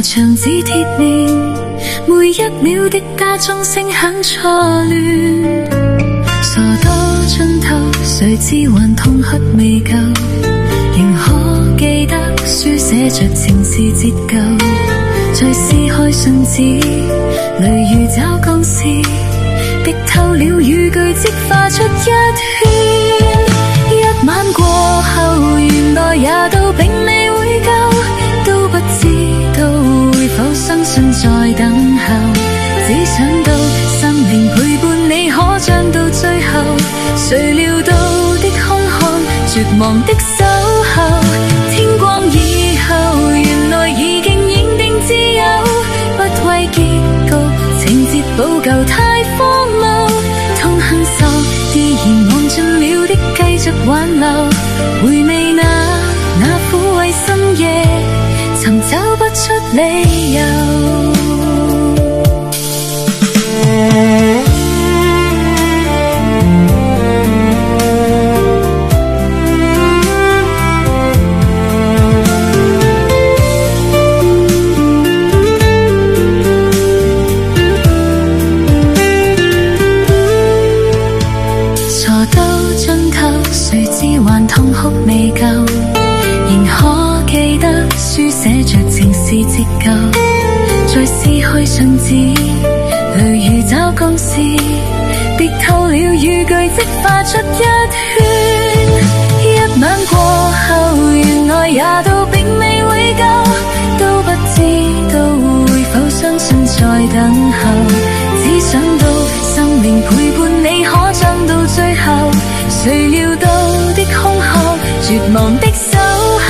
和牆紙鐵鏈，每一秒的家中聲響錯亂。傻到盡頭，誰知還痛哭未夠，仍可記得書寫着情是折舊。再撕開信紙，淚如找鋼絲，滴透了語句，即化出一圈。一晚過後，原來也都並未會夠，都不知道會否相信在等候。只想到生命陪伴你，可將到最後，誰料到的空巷，絕望的守候。天光以後，原來已經認定自由，不為結局，情節補救太荒謬。痛恨受，依然忘盡了的繼續挽留，回味那撫慰深夜，尋找不出理由。痛哭未夠，仍可記得書寫着情是折舊。再撕開信紙，淚如找鋼絲，滴透了語句，即化出一圈。一晚過後，原來也都並未會夠，都不知道會否相信在等候。只想到生命陪伴你，可將到最後，誰料到的空巷，絕望的守候。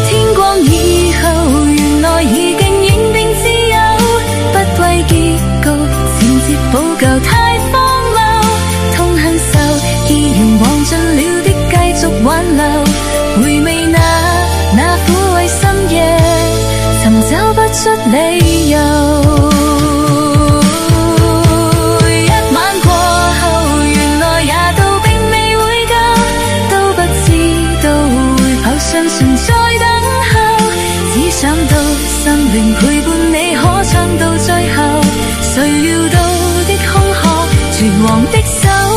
天光以後，原來已經認定自由，不為結局，情節補救太荒謬。痛恨受，依然忘盡了的繼續挽留，回味那撫慰深夜，尋找不出理由。相信在等候，只想到生命陪伴你，可唱到最後，誰料到的空巷，絕望的手。